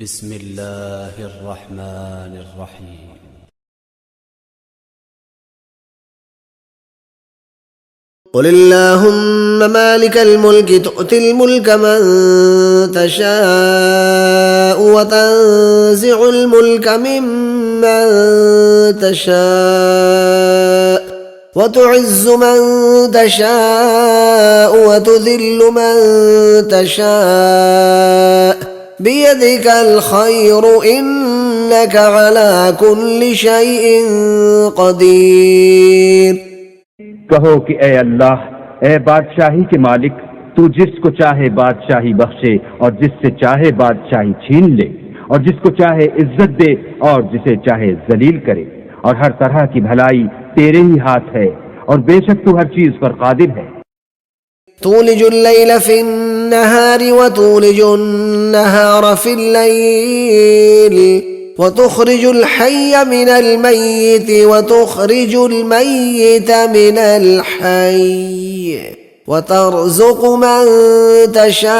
بسم الله الرحمن الرحيم. قل اللهم مالك الملك تؤتي الملك من تشاء وتنزع الملك ممن تشاء وتعز من تشاء وتذل من تشاء بيدك الخير إنك على كل شيء قدير. کہو کہ اے اللہ، اے بادشاہی کے مالک، تو جس کو چاہے بادشاہی بخشے اور جس سے چاہے بادشاہی چھین لے، اور جس کو چاہے عزت دے اور جسے چاہے ذلیل کرے، اور ہر طرح کی بھلائی تیرے ہی ہاتھ ہے، اور بے شک تو ہر چیز پر قادر ہے. تولج الليل في النهار وتولج النهار في الليل وتخرج الحي من الميت وتخرج الميت من الحي وترزق من تشاء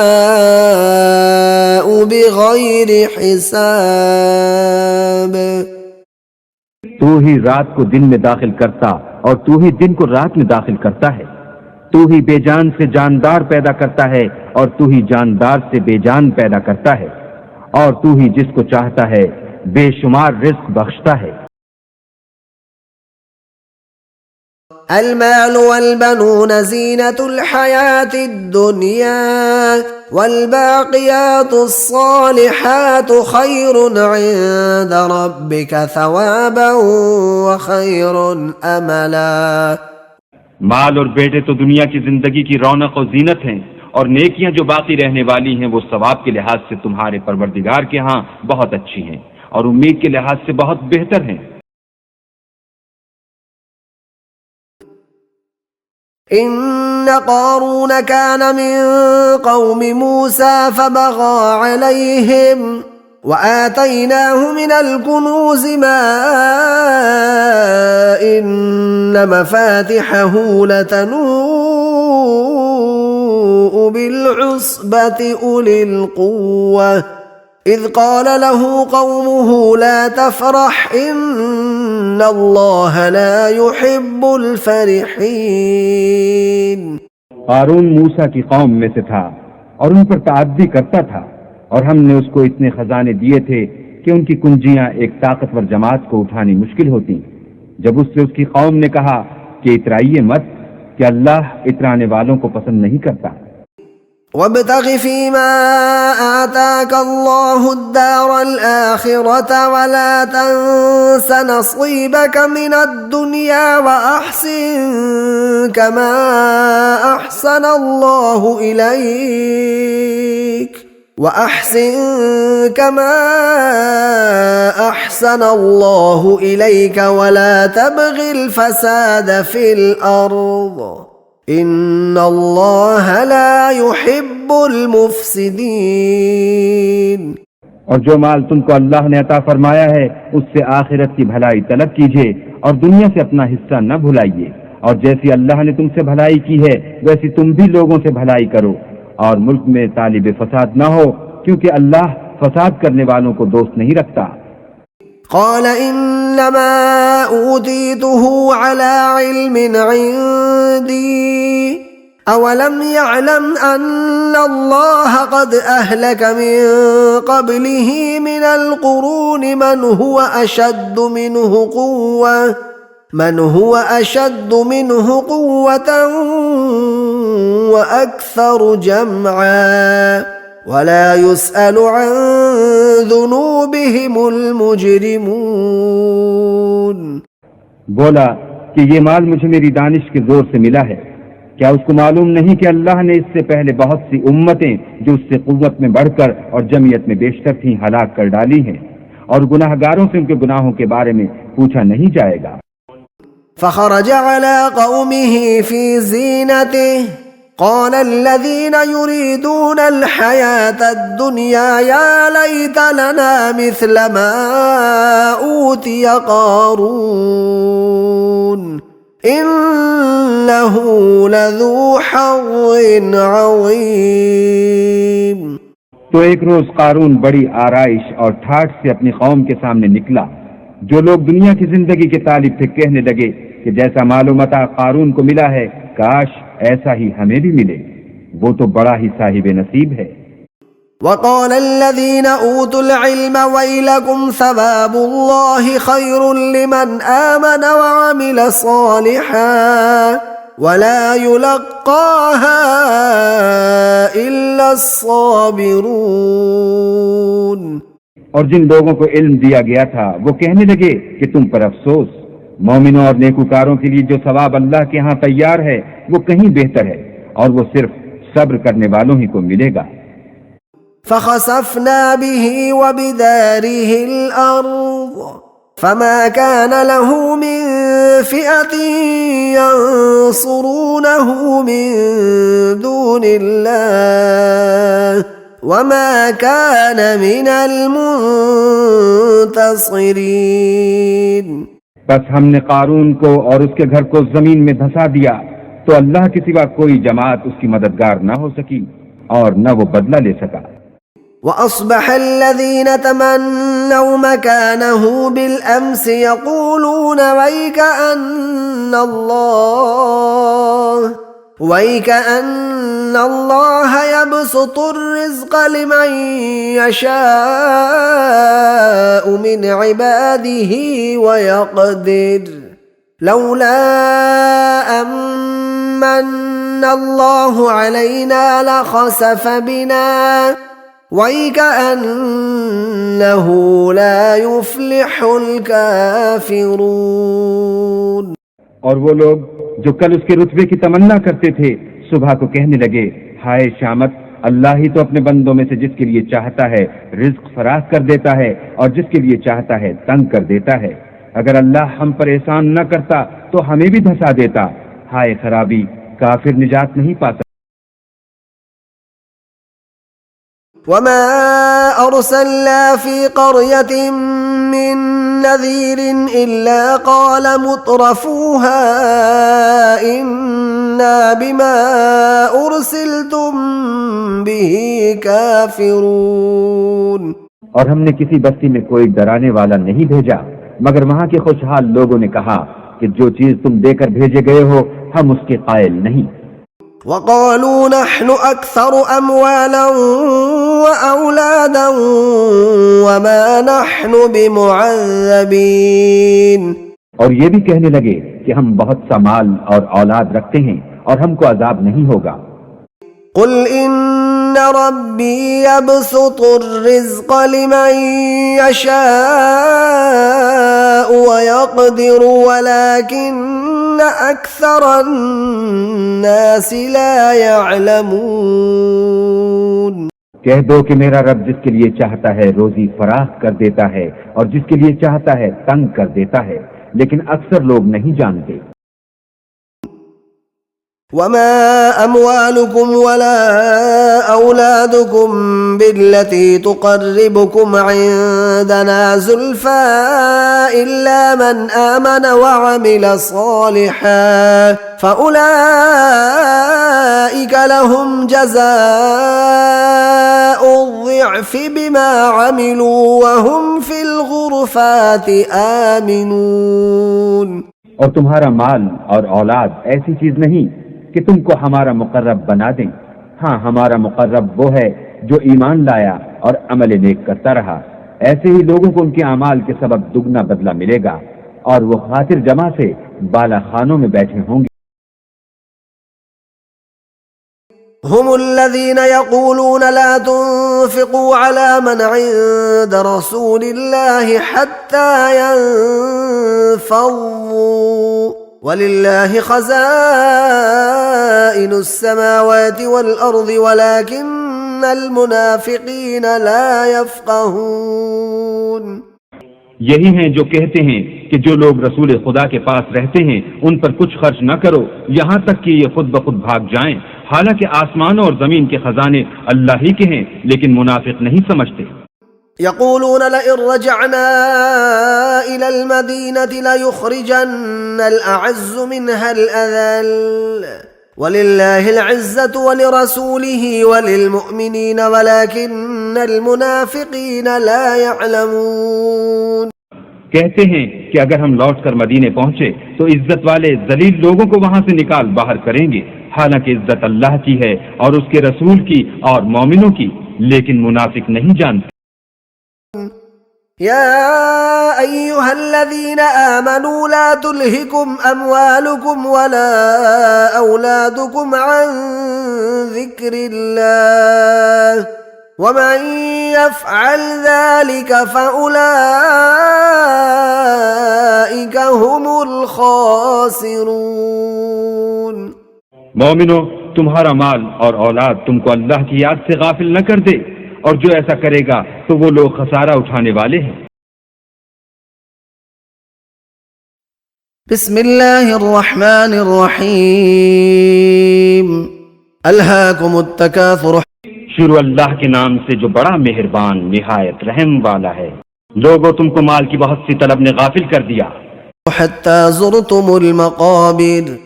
بغير حساب. تو ہی رات کو دن میں داخل کرتا اور تو ہی دن کو رات میں داخل کرتا ہے. تو ہی بے جان سے جاندار پیدا کرتا ہے اور تو ہی جاندار سے بے جان پیدا کرتا ہے، اور تو ہی جس کو چاہتا ہے بے شمار رزق بخشتا ہے. المال والبنون زينة الحياة الدنيا والباقيات الصالحات خير عند ربك ثوابا وخير أملا. مال اور بیٹے تو دنیا کی زندگی کی رونق و زینت ہیں، اور نیکیاں جو باقی رہنے والی ہیں وہ ثواب کے لحاظ سے تمہارے پروردگار کے ہاں بہت اچھی ہیں اور امید کے لحاظ سے بہت بہتر ہیں. إن قارون كان من قوم موسى فبغى عليهم وآتيناه من الكنوز ما إن مفاتحه لتنوء بالعصبة أولي القوة إذ قال له قومه لا تفرح إن الله لا يحب الفرحين. قارون موسیٰ کی قوم میں سے تھا اور ان پر تعدی کرتا تھا، اور ہم نے اس کو اتنے خزانے دیے تھے کہ ان کی کنجیاں ایک طاقتور جماعت کو اٹھانی مشکل ہوتی. جب اس سے اس کی قوم نے کہا کہ اترائیے مت، کہ اللہ اترانے والوں کو پسند نہیں کرتا. وابتغ فيما آتاك الله الدار الآخرة ولا تنس نصيبك من الدنيا وأحسن كما أحسن الله إليك ولا تبغ الفساد في الأرض إن الله لا يحب المفسدين. اور جو مال تم کو اللہ نے عطا فرمایا ہے اس سے آخرت کی بھلائی طلب کیجیے اور دنیا سے اپنا حصہ نہ بھلائیے، اور جیسی اللہ نے تم سے بھلائی کی ہے ویسی تم بھی لوگوں سے بھلائی کرو، اور ملک میں طالب فساد نہ ہو، کیونکہ اللہ فساد کرنے والوں کو دوست نہیں رکھتا. قال إنما أوتيته على علم عندي أولم يعلم أن الله قد أهلك من قبله من القرون من هو أشد منه قوة وأكثر جمعا ولا يسأل عن ذنوبهم المجرمون. بولا کہ یہ مال مجھے میری دانش کے زور سے ملا ہے. کیا اس کو معلوم نہیں کہ اللہ نے اس سے پہلے بہت سی امتیں جو اس سے قوت میں بڑھ کر اور جمعیت میں بیشتر تھیں ہلاک کر ڈالی ہیں، اور گناہ گاروں سے ان کے گناہوں کے بارے میں پوچھا نہیں جائے گا. فخرج على قومه في زينته قال الذين يريدون الحياة الدنيا يا ليت لنا مثل ما أوتي قارون إنه لذو حظ عظيم. تو ایک روز قارون بڑی آرائش اور ٹھاٹھ سے اپنی قوم کے سامنے نکلا. جو لوگ دنیا کی زندگی کے طالب تھے کہنے لگے کہ جیسا مال و متاع قارون کو ملا ہے کاش ایسا ہی ہمیں بھی ملے، وہ تو بڑا ہی صاحب نصیب ہے. وقال الذين أوتوا العلم ويلكم ثواب الله خير لمن آمن وعمل صالحا ولا يلقاها إلا الصابرون. اور جن لوگوں کو علم دیا گیا تھا وہ کہنے لگے کہ تم پر افسوس، مومنوں اور نیکوکاروں کے لیے جو ثواب اللہ کے ہاں تیار ہے وہ کہیں بہتر ہے اور وہ صرف صبر کرنے والوں ہی کو ملے گا. فخسفنا به وبداره الأرض فما كان له من فئة ينصرونه من دون الله وما كان من المنتصرين. بس ہم نے قارون کو اور اس کے گھر کو زمین میں دھسا دیا تو اللہ کے سوا کوئی جماعت اس کی مددگار نہ ہو سکی اور نہ وہ بدلہ لے سکا. وأصبح الذين تمنوا مكانه بالأمس يقولون ويك أن الله يبسط الرزق لمن يشاء من عباده ويقدر لولا أمن الله علينا لخسف بنا وَيْكَأَنَّهُ لَا يُفْلِحُ الْكَافِرُونَ. اور وہ لوگ جو کل اس کے رتبے کی تمنا کرتے تھے صبح کو کہنے لگے ہائے شامت، اللہ ہی تو اپنے بندوں میں سے جس کے لیے چاہتا ہے رزق فراخ کر دیتا ہے اور جس کے لیے چاہتا ہے تنگ کر دیتا ہے. اگر اللہ ہم پر احسان نہ کرتا تو ہمیں بھی دھسا دیتا. ہائے خرابی، کافر نجات نہیں پا سکتا. وما أرسلنا في قرية من نذير إلا قال مترفوها إنا بما أرسلتم به كافرون. اور ہم نے کسی بستی میں کوئی ڈرانے والا نہیں بھیجا مگر وہاں کے خوشحال لوگوں نے کہا کہ جو چیز تم دے کر بھیجے گئے ہو ہم اس کے قائل نہیں. وقالوا نحن أكثر أموالا وأولادا وما نحن بمعذبين. اور یہ بھی کہنے لگے کہ ہم بہت سا مال اور اولاد رکھتے ہیں اور ہم کو عذاب نہیں ہوگا. قل إن ربي يبسط الرزق لمن يشاء ويقدر ولكن أكثر الناس لا يعلمون. کہہ دو کہ میرا رب جس کے لیے چاہتا ہے روزی فراخ کر دیتا ہے اور جس کے لیے چاہتا ہے تنگ کر دیتا ہے، لیکن اکثر لوگ نہیں جانتے. وما أموالكم ولا أولادكم بالتي تقربكم عندنا زلفى إلا من آمن وعمل صالحا فأولئك لهم جزاء الضعف بما عملوا وهم في الغرفات آمنون. اور تمہارا مال اور اولاد ایسی چیز نہیں کہ تم کو ہمارا مقرب بنا دیں. ہاں، ہمارا مقرب وہ ہے جو ایمان لایا اور عمل نیک کرتا رہا. ایسے ہی لوگوں کو ان کے اعمال کے سبب دگنا بدلہ ملے گا اور وہ خاطر جمع سے بالا خانوں میں بیٹھے ہوں گے. هم الذين يقولون لا تنفقوا على من عند رسول الله حتى ينفضوا ولله خزائن السماوات والأرض ولكن المنافقين لا يفقهون. یہی ہیں جو کہتے ہیں کہ جو لوگ رسول خدا کے پاس رہتے ہیں ان پر کچھ خرچ نہ کرو یہاں تک کہ یہ خود بخود بھاگ جائیں، حالانکہ آسمانوں اور زمین کے خزانے اللہ ہی کے ہیں لیکن منافق نہیں سمجھتے. يقولون لئن رجعنا إلى المدينة ليخرجن الأعز منها الأذل وَلِلَّهِ الْعِزَّةُ وَلِرَسُولِهِ وَلِلْمُؤْمِنِينَ وَلَكِنَّ الْمُنَافِقِينَ لَا يَعْلَمُونَ۔ کہتے ہیں کہ اگر ہم لوٹ کر مدینے پہنچے تو عزت والے ذلیل لوگوں کو وہاں سے نکال باہر کریں گے، حالانکہ عزت اللہ کی ہے اور اس کے رسول کی اور مومنوں کی، لیکن منافق نہیں جانتے۔ يا أيها الذين آمنوا لا تلهكم أموالكم ولا أولادكم عن ذكر الله ومن يفعل ذلك فأولئك هم الخاسرون۔ مومنو، تمہارا مال اور اولاد تم کو اللہ کی یاد سے غافل نہ کر دے، اور جو ایسا کرے گا تو وہ لوگ خسارہ اٹھانے والے ہیں۔ بسم اللہ الرحمن الرحیم۔ الہاکم التکاثر۔ شروع اللہ کے نام سے جو بڑا مہربان نہایت رحم والا ہے۔ لوگوں، تم کو مال کی بہت سی طلب نے غافل کر دیا، حتی زرتم المقابر۔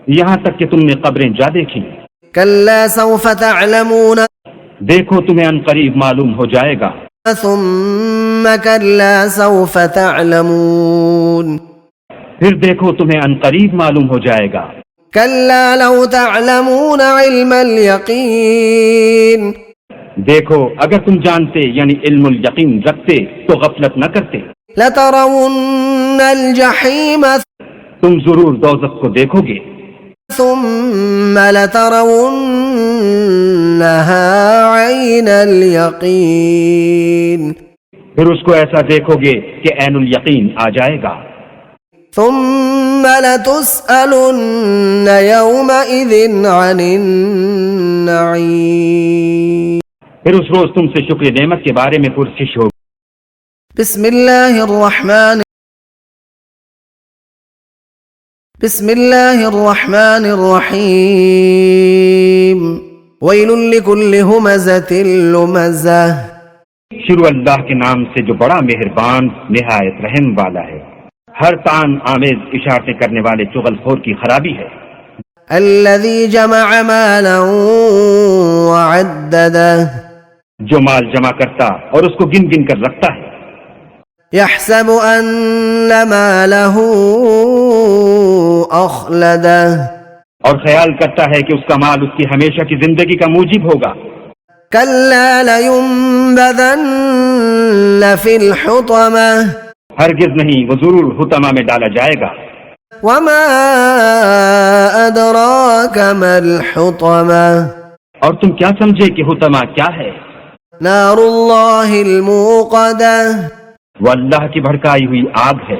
یہاں تک کہ تم نے قبریں جا دیکھی۔ کلا سوف تعلمون۔ دیکھو تمہیں عنقریب معلوم ہو جائے گا۔ ثم کلا سوف تعلمون۔ پھر دیکھو تمہیں عنقریب معلوم ہو جائے گا۔ کلا لو تعلمون علم الیقین۔ دیکھو اگر تم جانتے یعنی علم الیقین رکھتے تو غفلت نہ کرتے۔ لترون الجحیم۔ تم ضرور دوزخ کو دیکھو گے۔ ثم لترونها عین الیقین۔ پھر اس کو ایسا دیکھو گے کہ عین الیقین آ جائے گا۔ ثم لتسألن یومئذ عن النعیم۔ پھر اس روز تم سے شکر نعمت کے بارے میں پرسش ہوگی۔ بسم اللہ الرحمن الرحیم۔ ویل لکل ہمزۃ لمزہ۔ شروع اللہ کے نام سے جو بڑا مہربان نہایت رحم والا ہے۔ ہر طعن آمیز اشارتیں کرنے والے چغل خور کی خرابی ہے۔ الذی جمع مالا وعددہ۔ جو مال جمع کرتا اور اس کو گن گن کر رکھتا ہے۔ یحسب ان مالہ اخلدہ۔ اور خیال کرتا ہے کہ اس کا مال اس کی ہمیشہ کی زندگی کا موجب ہوگا۔ کلا لینبذن فی الحطمہ۔ ہرگز نہیں، وہ ضرور حطمہ میں ڈالا جائے گا۔ وما ادراک ما الحطمہ۔ اور تم کیا سمجھے کہ حطمہ کیا ہے؟ نار اللہ الموقدہ۔ وہ اللہ کی بھڑکائی ہوئی آگ ہے۔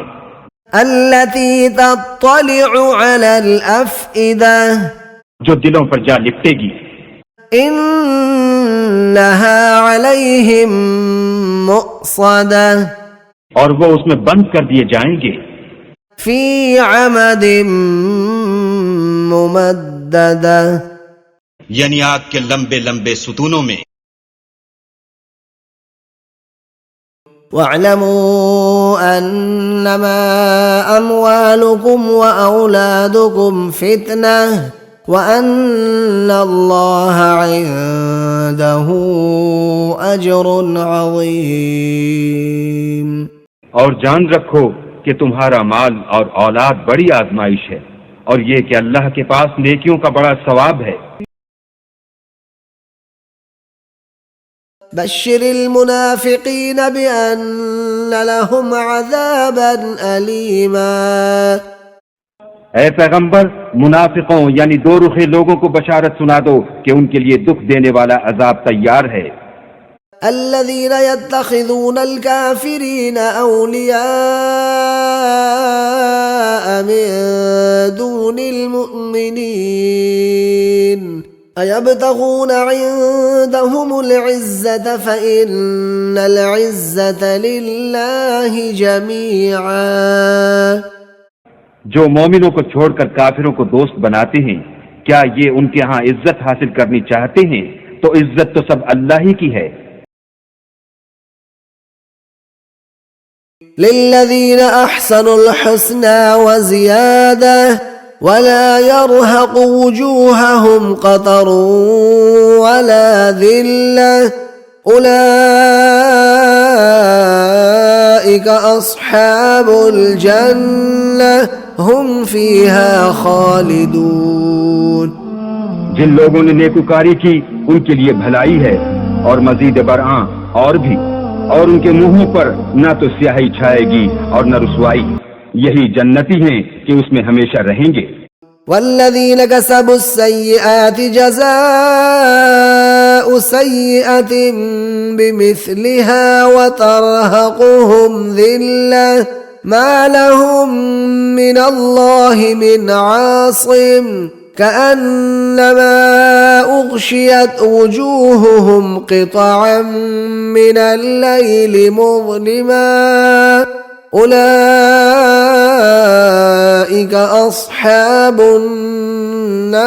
التي تطلع على الافئدہ۔ جو دلوں پر جا لپٹے گی۔ انها علیہم مؤصدہ۔ اور وہ اس میں بند کر دیے جائیں گے۔ فی عمد ممددہ۔ یعنی آگ کے لمبے لمبے ستونوں میں۔ وَاعْلَمُوا أَنَّمَا أَمْوَالُكُمْ وَأَوْلَادُكُمْ فِتْنَةٌ وَأَنَّ اللَّهَ عِندَهُ أَجْرٌ عَظِيمٌ۔ اور جان رکھو کہ تمہارا مال اور اولاد بڑی آزمائش ہے، اور یہ کہ اللہ کے پاس نیکیوں کا بڑا ثواب ہے۔ بشر المنافقین بأن لهم عذابا ألیما۔ اے پیغمبر، منافقوں یعنی دو رخے لوگوں کو بشارت سنا دو کہ ان کے لیے دکھ دینے والا عذاب تیار ہے۔ الذین یتخذون الکافرین اولیاء من دون المؤمنین ایبتغون عندهم العزة فإن العزة للہ جمیعا۔ جو مومنوں کو چھوڑ کر کافروں کو دوست بناتے ہیں، کیا یہ ان کے ہاں عزت حاصل کرنی چاہتے ہیں؟ تو عزت تو سب اللہ ہی کی ہے۔ للذین احسنوا الحسنى وزیادہ ولا يرهق وجوههم قتر ولا ذلة أولئك أصحاب الجنة هم فيها خالدون. جن لوگوں نے نیکوکاری کی ان کے لیے بھلائی ہے اور مزید برآں اور بھی، اور ان کے منہوں پر نہ تو سیاہی چھائے گی اور نہ رسوائی. یہی جنتی ہیں کہ اس میں ہمیشہ رہیں گے. والذين كسبوا السيئات جزاء سيئة بمثلها وترهقهم ذلة ما لهم من الله من عاصم كأنما أغشيت وجوههم قطعا من الليل مظلما أولئك أصحاب النار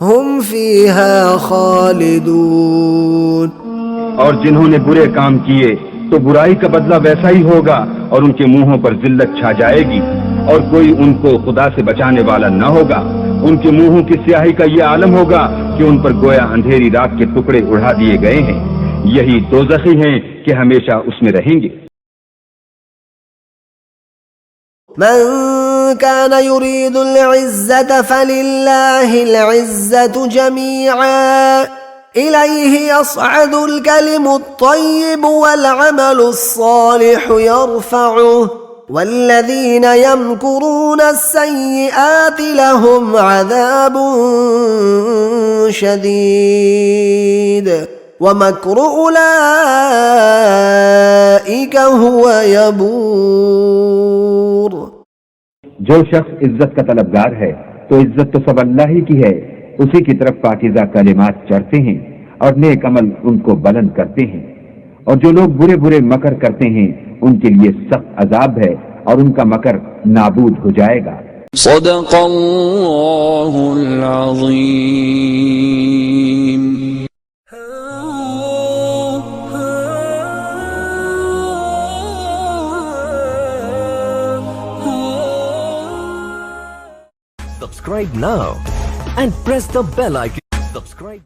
هم فيها خالدون. اور جنہوں نے برے کام کیے تو برائی کا بدلہ ویسا ہی ہوگا اور ان کے منہوں پر ذلت چھا جائے گی اور کوئی ان کو خدا سے بچانے والا نہ ہوگا. ان کے منہوں کی سیاہی کا یہ عالم ہوگا کہ ان پر گویا اندھیری رات کے ٹکڑے اڑا دیے گئے ہیں. یہی دوزخی ہیں کہ ہمیشہ اس میں رہیں گے. من كان يريد العزة فلله العزة جميعا إليه يصعد الكلم الطيب والعمل الصالح يرفعه والذين يمكرون السيئات لهم عذاب شديد ومكر أولئك هو يبور. جو شخص عزت کا طلبگار ہے تو عزت تو سب اللہ ہی کی ہے. اسی کی طرف پاکیزہ کلمات چڑھتے ہیں اور نیک عمل ان کو بلند کرتے ہیں. اور جو لوگ برے برے مکر کرتے ہیں ان کے لیے سخت عذاب ہے اور ان کا مکر نابود ہو جائے گا. صدق اللہ العظیم. Subscribe now and press the bell icon. Subscribe.